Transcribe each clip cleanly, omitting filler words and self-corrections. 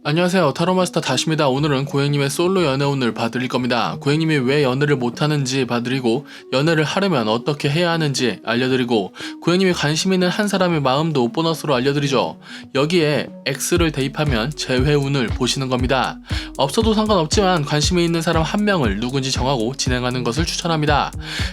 안녕하세요, 타로마스터 다시입니다. 오늘은 고객님의 솔로 연애운을 봐드릴 겁니다. 고객님이 왜 연애를 못하는지 봐드리고, 연애를 하려면 어떻게 해야 하는지 알려드리고, 고객님이 관심 있는 한 사람의 마음도 보너스로 알려드리죠. 여기에 X를 대입하면 재회운을 보시는 겁니다. 없어도 상관없지만 관심이 있는 사람 한 명을 누군지 정하고 진행하는 것을 추천합니다.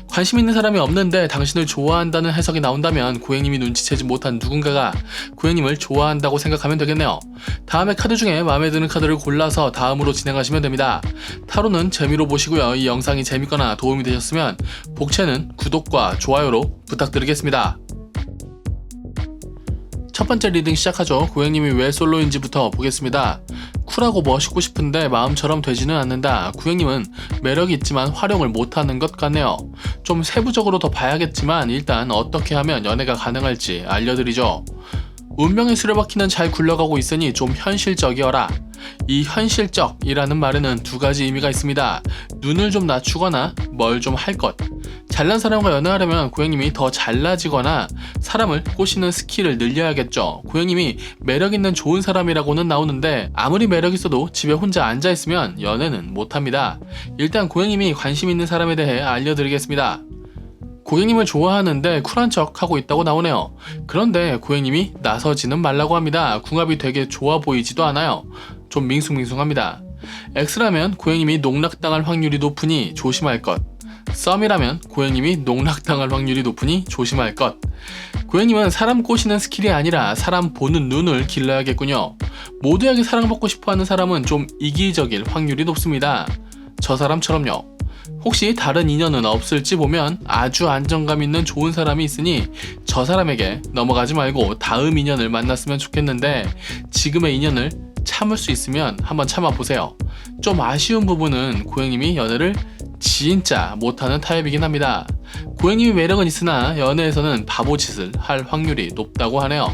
관심 있는 사람이 없는데 당신을 좋아한다는 해석이 나온다면 고객님이 눈치채지 못한 누군가가 고객님을 좋아한다고 생각하면 되겠네요. 다음에 카드 중에 마음에 드는 카드를 골라서 다음으로 진행하시면 됩니다. 타로는 재미로 보시고요. 이 영상이 재밌거나 도움이 되셨으면 복채는 구독과 좋아요로 부탁드리겠습니다. 첫 번째 리딩 시작하죠. 고객님이 왜 솔로인지부터 보겠습니다. 쿨하고 멋있고 싶은데 마음처럼 되지는 않는다. 고객님은 매력이 있지만 활용을 못하는 것 같네요. 좀 세부적으로 더 봐야겠지만 일단 어떻게 하면 연애가 가능할지 알려드리죠. 운명의 수레바퀴는 잘 굴러가고 있으니 좀 현실적이어라. 이 현실적이라는 말에는 두 가지 의미가 있습니다. 눈을 좀 낮추거나 뭘 좀 할 것. 잘난 사람과 연애하려면 고객님이 더 잘나지거나 사람을 꼬시는 스킬을 늘려야겠죠. 고객님이 매력있는 좋은 사람이라고는 나오는데 아무리 매력 있어도 집에 혼자 앉아있으면 연애는 못합니다. 일단 고객님이 관심 있는 사람에 대해 알려드리겠습니다. 고객님을 좋아하는데 쿨한 척 하고 있다고 나오네요. 그런데 고객님이 나서지는 말라고 합니다. 궁합이 되게 좋아 보이지도 않아요. 좀 밍숭밍숭합니다. X라면 고객님이 농락당할 확률이 높으니 조심할 것. 썸이라면 고객님이 농락당할 확률이 높으니 조심할 것. 고객님은 사람 꼬시는 스킬이 아니라 사람 보는 눈을 길러야겠군요. 모두에게 사랑받고 싶어하는 사람은 좀 이기적일 확률이 높습니다. 저 사람처럼요. 혹시 다른 인연은 없을지 보면 아주 안정감 있는 좋은 사람이 있으니 저 사람에게 넘어가지 말고 다음 인연을 만났으면 좋겠는데 지금의 인연을 참을 수 있으면 한번 참아보세요. 좀 아쉬운 부분은 고객님이 연애를 진짜 못하는 타입이긴 합니다. 고객님이 매력은 있으나 연애에서는 바보짓을 할 확률이 높다고 하네요.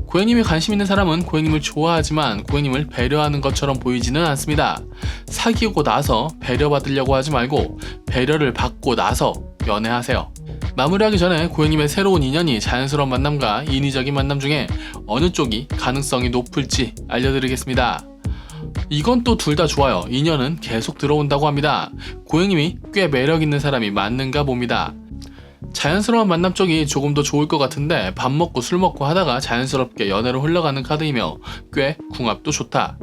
고객님이 관심 있는 사람은 고객님을 좋아하지만 고객님을 배려하는 것처럼 보이지는 않습니다. 사귀고 나서 배려받으려고 하지 말고 배려를 받고 나서 연애하세요. 마무리하기 전에 고객님의 새로운 인연이 자연스러운 만남과 인위적인 만남 중에 어느 쪽이 가능성이 높을지 알려드리겠습니다. 이건 또 둘 다 좋아요. 인연은 계속 들어온다고 합니다. 고객님이 꽤 매력 있는 사람이 맞는가 봅니다. 자연스러운 만남 쪽이 조금 더 좋을 것 같은데 밥 먹고 술 먹고 하다가 자연스럽게 연애로 흘러가는 카드이며 꽤 궁합도 좋다.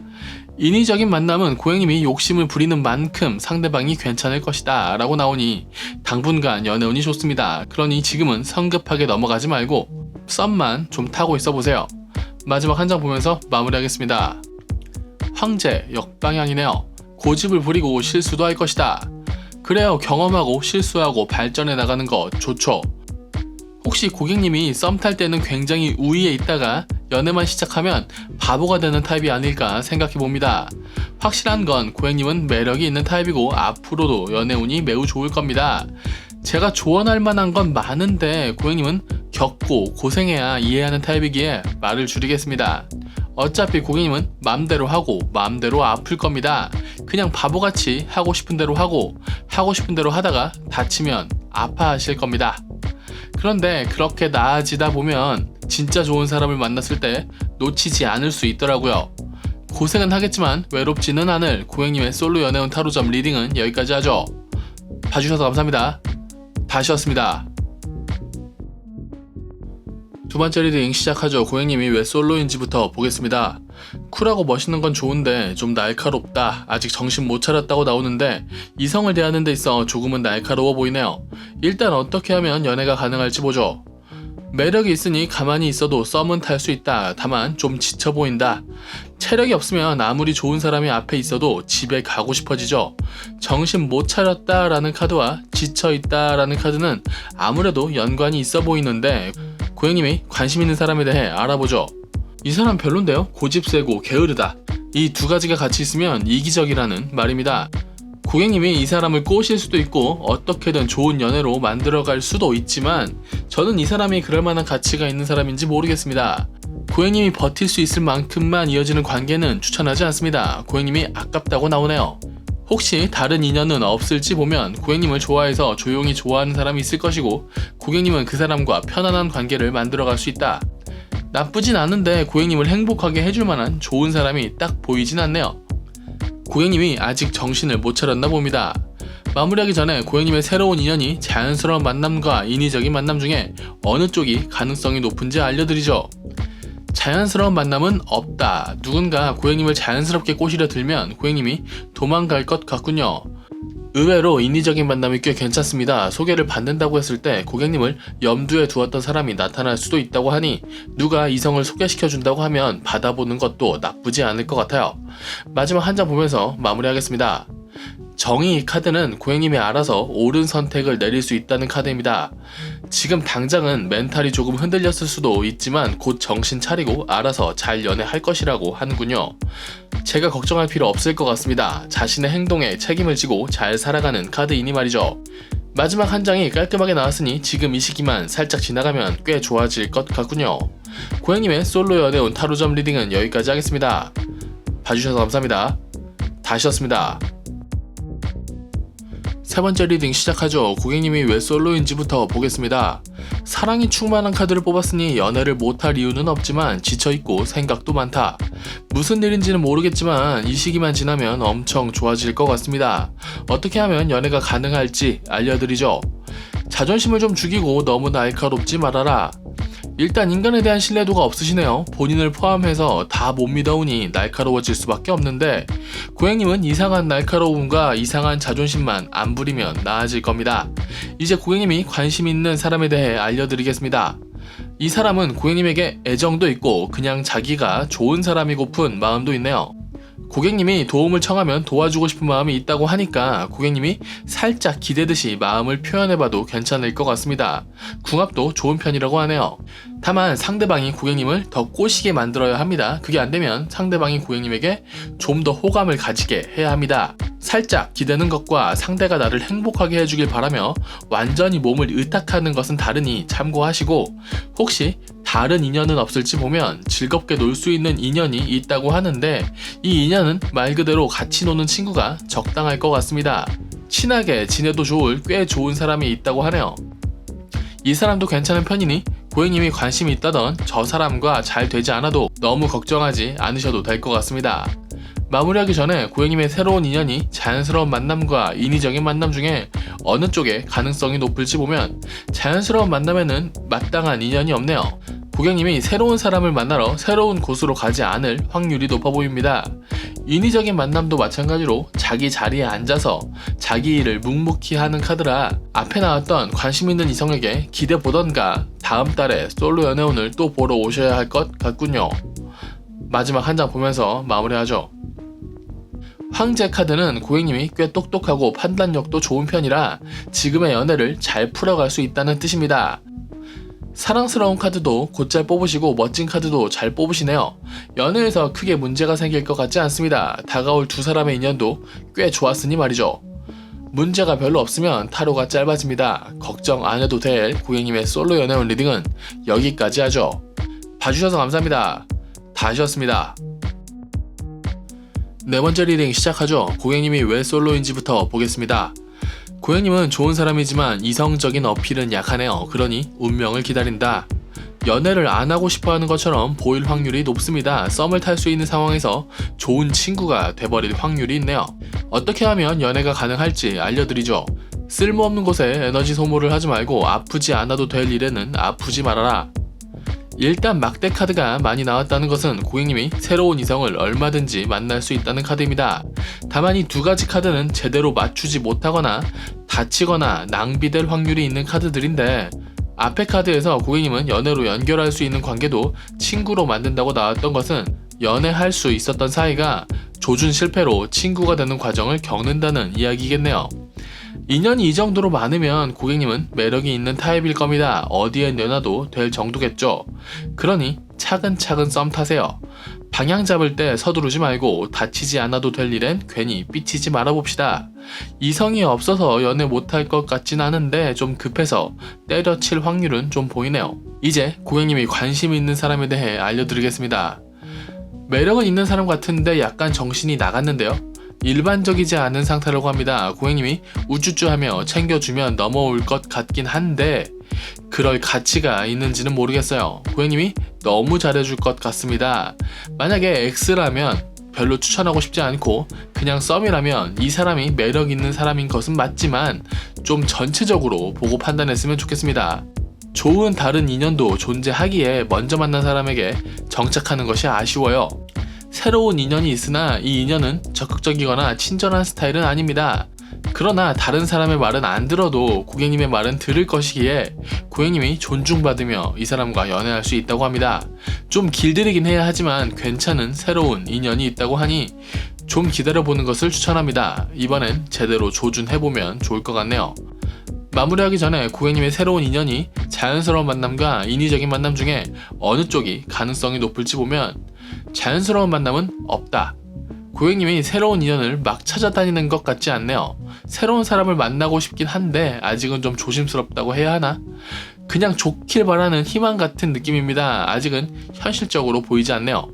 인위적인 만남은 고객님이 욕심을 부리는 만큼 상대방이 괜찮을 것이다 라고 나오니 당분간 연애운이 좋습니다. 그러니 지금은 성급하게 넘어가지 말고 썸만 좀 타고 있어 보세요. 마지막 한 장 보면서 마무리하겠습니다. 황제 역방향이네요. 고집을 부리고 실수도 할 것이다. 그래요. 경험하고 실수하고 발전해 나가는 거 좋죠. 혹시 고객님이 썸 탈 때는 굉장히 우위에 있다가 연애만 시작하면 바보가 되는 타입이 아닐까 생각해 봅니다. 확실한 건 고객님은 매력이 있는 타입이고 앞으로도 연애운이 매우 좋을 겁니다. 제가 조언할 만한 건 많은데 고객님은 겪고 고생해야 이해하는 타입이기에 말을 줄이겠습니다. 어차피 고객님은 맘대로 하고 맘대로 아플 겁니다. 그냥 바보같이 하고 싶은 대로 하고 하고 싶은 대로 하다가 다치면 아파하실 겁니다. 그런데 그렇게 나아지다 보면 진짜 좋은 사람을 만났을 때 놓치지 않을 수 있더라고요. 고생은 하겠지만 외롭지는 않을 고객님의 솔로 연애운 타로점 리딩은 여기까지 하죠. 봐주셔서 감사합니다. 다시였습니다. 두 번째 리딩 시작하죠. 고객님이 왜 솔로인지부터 보겠습니다. 쿨하고 멋있는 건 좋은데 좀 날카롭다. 아직 정신 못 차렸다고 나오는데 이성을 대하는 데 있어 조금은 날카로워 보이네요. 일단 어떻게 하면 연애가 가능할지 보죠. 매력이 있으니 가만히 있어도 썸은 탈 수 있다. 다만 좀 지쳐 보인다. 체력이 없으면 아무리 좋은 사람이 앞에 있어도 집에 가고 싶어지죠. 정신 못 차렸다 라는 카드와 지쳐 있다 라는 카드는 아무래도 연관이 있어 보이는데 고객님이 관심 있는 사람에 대해 알아보죠. 이 사람 별론데요? 고집 세고 게으르다. 이 두 가지가 같이 있으면 이기적이라는 말입니다. 고객님이 이 사람을 꼬실 수도 있고 어떻게든 좋은 연애로 만들어갈 수도 있지만 저는 이 사람이 그럴 만한 가치가 있는 사람인지 모르겠습니다. 고객님이 버틸 수 있을 만큼만 이어지는 관계는 추천하지 않습니다. 고객님이 아깝다고 나오네요. 혹시 다른 인연은 없을지 보면 고객님을 좋아해서 조용히 좋아하는 사람이 있을 것이고 고객님은 그 사람과 편안한 관계를 만들어갈 수 있다. 나쁘진 않은데 고객님을 행복하게 해줄 만한 좋은 사람이 딱 보이진 않네요. 고객님이 아직 정신을 못 차렸나 봅니다. 마무리하기 전에 고객님의 새로운 인연이 자연스러운 만남과 인위적인 만남 중에 어느 쪽이 가능성이 높은지 알려드리죠. 자연스러운 만남은 없다. 누군가 고객님을 자연스럽게 꼬시려 들면 고객님이 도망갈 것 같군요. 의외로 인위적인 만남이 꽤 괜찮습니다. 소개를 받는다고 했을 때 고객님을 염두에 두었던 사람이 나타날 수도 있다고 하니 누가 이성을 소개시켜준다고 하면 받아보는 것도 나쁘지 않을 것 같아요. 마지막 한 장 보면서 마무리하겠습니다. 정의 카드는 고객님이 알아서 옳은 선택을 내릴 수 있다는 카드입니다. 지금 당장은 멘탈이 조금 흔들렸을 수도 있지만 곧 정신 차리고 알아서 잘 연애할 것이라고 하는군요. 제가 걱정할 필요 없을 것 같습니다. 자신의 행동에 책임을 지고 잘 살아가는 카드이니 말이죠. 마지막 한 장이 깔끔하게 나왔으니 지금 이 시기만 살짝 지나가면 꽤 좋아질 것 같군요. 고객님의 솔로 연애운 타로점 리딩은 여기까지 하겠습니다. 봐주셔서 감사합니다. 다시였습니다. 세 번째 리딩 시작하죠. 고객님이 왜 솔로인지부터 보겠습니다. 사랑이 충만한 카드를 뽑았으니 연애를 못할 이유는 없지만 지쳐있고 생각도 많다. 무슨 일인지는 모르겠지만 이 시기만 지나면 엄청 좋아질 것 같습니다. 어떻게 하면 연애가 가능할지 알려드리죠. 자존심을 좀 죽이고 너무 날카롭지 말아라. 일단 인간에 대한 신뢰도가 없으시네요. 본인을 포함해서 다 못 믿어오니 날카로워질 수밖에 없는데 고객님은 이상한 날카로움과 이상한 자존심만 안 부리면 나아질 겁니다. 이제 고객님이 관심 있는 사람에 대해 알려드리겠습니다. 이 사람은 고객님에게 애정도 있고 그냥 자기가 좋은 사람이고픈 마음도 있네요. 고객님이 도움을 청하면 도와주고 싶은 마음이 있다고 하니까 고객님이 살짝 기대듯이 마음을 표현해봐도 괜찮을 것 같습니다. 궁합도 좋은 편이라고 하네요. 다만 상대방이 고객님을 더 꼬시게 만들어야 합니다. 그게 안되면 상대방이 고객님에게 좀 더 호감을 가지게 해야 합니다. 살짝 기대는 것과 상대가 나를 행복하게 해주길 바라며 완전히 몸을 의탁하는 것은 다르니 참고하시고, 혹시 다른 인연은 없을지 보면 즐겁게 놀 수 있는 인연이 있다고 하는데 이 인연은 말 그대로 같이 노는 친구가 적당할 것 같습니다. 친하게 지내도 좋을 꽤 좋은 사람이 있다고 하네요. 이 사람도 괜찮은 편이니 고객님이 관심이 있다던 저 사람과 잘 되지 않아도 너무 걱정하지 않으셔도 될 것 같습니다. 마무리하기 전에 고객님의 새로운 인연이 자연스러운 만남과 인위적인 만남 중에 어느 쪽에 가능성이 높을지 보면 자연스러운 만남에는 마땅한 인연이 없네요. 고객님이 새로운 사람을 만나러 새로운 곳으로 가지 않을 확률이 높아 보입니다. 인위적인 만남도 마찬가지로 자기 자리에 앉아서 자기 일을 묵묵히 하는 카드라 앞에 나왔던 관심 있는 이성에게 기대 보던가 다음 달에 솔로 연애운을 또 보러 오셔야 할 것 같군요. 마지막 한 장 보면서 마무리하죠. 황제 카드는 고객님이 꽤 똑똑하고 판단력도 좋은 편이라 지금의 연애를 잘 풀어갈 수 있다는 뜻입니다. 사랑스러운 카드도 곧잘 뽑으시고 멋진 카드도 잘 뽑으시네요. 연애에서 크게 문제가 생길 것 같지 않습니다. 다가올 두 사람의 인연도 꽤 좋았으니 말이죠. 문제가 별로 없으면 타로가 짧아집니다. 걱정 안 해도 될 고객님의 솔로 연애운 리딩은 여기까지 하죠. 봐주셔서 감사합니다. 다시였습니다. 네 번째 리딩 시작하죠. 고객님이 왜 솔로인지부터 보겠습니다. 고객님은 좋은 사람이지만 이성적인 어필은 약하네요. 그러니 운명을 기다린다. 연애를 안 하고 싶어 하는 것처럼 보일 확률이 높습니다. 썸을 탈 수 있는 상황에서 좋은 친구가 돼버릴 확률이 있네요. 어떻게 하면 연애가 가능할지 알려드리죠. 쓸모없는 곳에 에너지 소모를 하지 말고 아프지 않아도 될 일에는 아프지 말아라. 일단 막대 카드가 많이 나왔다는 것은 고객님이 새로운 이성을 얼마든지 만날 수 있다는 카드입니다. 다만 이 두 가지 카드는 제대로 맞추지 못하거나 다치거나 낭비될 확률이 있는 카드들인데 앞에 카드에서 고객님은 연애로 연결할 수 있는 관계도 친구로 만든다고 나왔던 것은 연애할 수 있었던 사이가 조준 실패로 친구가 되는 과정을 겪는다는 이야기겠네요. 인연이 이 정도로 많으면 고객님은 매력이 있는 타입일 겁니다. 어디에 내놔도 될 정도겠죠. 그러니 차근차근 썸 타세요. 방향 잡을 때 서두르지 말고 다치지 않아도 될 일엔 괜히 삐치지 말아봅시다. 이성이 없어서 연애 못할 것 같진 않은데 좀 급해서 때려칠 확률은 좀 보이네요. 이제 고객님이 관심 있는 사람에 대해 알려드리겠습니다. 매력은 있는 사람 같은데 약간 정신이 나갔는데요. 일반적이지 않은 상태라고 합니다. 고객님이 우쭈쭈하며 챙겨주면 넘어올 것 같긴 한데 그럴 가치가 있는지는 모르겠어요. 고객님이 너무 잘해줄 것 같습니다. 만약에 X라면 별로 추천하고 싶지 않고 그냥 썸이라면 이 사람이 매력 있는 사람인 것은 맞지만 좀 전체적으로 보고 판단했으면 좋겠습니다. 좋은 다른 인연도 존재하기에 먼저 만난 사람에게 정착하는 것이 아쉬워요. 새로운 인연이 있으나 이 인연은 적극적이거나 친절한 스타일은 아닙니다. 그러나 다른 사람의 말은 안 들어도 고객님의 말은 들을 것이기에 고객님이 존중받으며 이 사람과 연애할 수 있다고 합니다. 좀 길들이긴 해야 하지만 괜찮은 새로운 인연이 있다고 하니 좀 기다려보는 것을 추천합니다. 이번엔 제대로 조준해보면 좋을 것 같네요. 마무리하기 전에 고객님의 새로운 인연이 자연스러운 만남과 인위적인 만남 중에 어느 쪽이 가능성이 높을지 보면 자연스러운 만남은 없다. 고객님이 새로운 인연을 막 찾아다니는 것 같지 않네요. 새로운 사람을 만나고 싶긴 한데 아직은 좀 조심스럽다고 해야 하나? 그냥 좋길 바라는 희망 같은 느낌입니다. 아직은 현실적으로 보이지 않네요.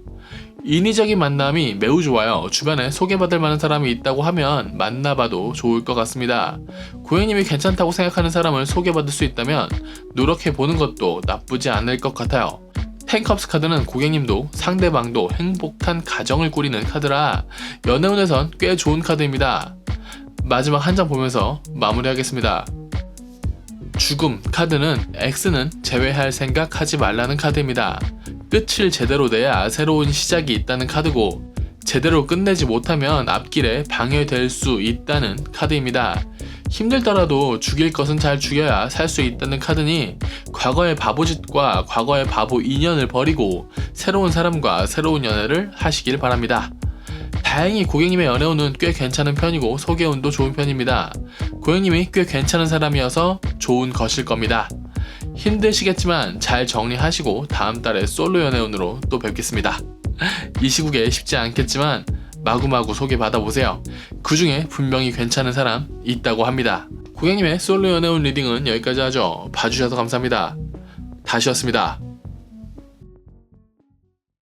인위적인 만남이 매우 좋아요. 주변에 소개받을 만한 사람이 있다고 하면 만나봐도 좋을 것 같습니다. 고객님이 괜찮다고 생각하는 사람을 소개받을 수 있다면 노력해보는 것도 나쁘지 않을 것 같아요. 텐컵스 카드는 고객님도 상대방도 행복한 가정을 꾸리는 카드라 연애운에선 꽤 좋은 카드입니다. 마지막 한 장 보면서 마무리하겠습니다. 죽음 카드는 X는 제외할 생각하지 말라는 카드입니다. 끝을 제대로 내야 새로운 시작이 있다는 카드고 제대로 끝내지 못하면 앞길에 방해될 수 있다는 카드입니다. 힘들더라도 죽일 것은 잘 죽여야 살 수 있다는 카드니 과거의 바보짓과 과거의 바보 인연을 버리고 새로운 사람과 새로운 연애를 하시길 바랍니다. 다행히 고객님의 연애운은 꽤 괜찮은 편이고 소개운도 좋은 편입니다. 고객님이 꽤 괜찮은 사람이어서 좋은 것일 겁니다. 힘드시겠지만 잘 정리하시고 다음 달에 솔로 연애운으로 또 뵙겠습니다. 이 시국에 쉽지 않겠지만 마구마구 소개받아보세요. 그 중에 분명히 괜찮은 사람 있다고 합니다. 고객님의 솔로 연애운 리딩은 여기까지 하죠. 봐주셔서 감사합니다. 다시였습니다.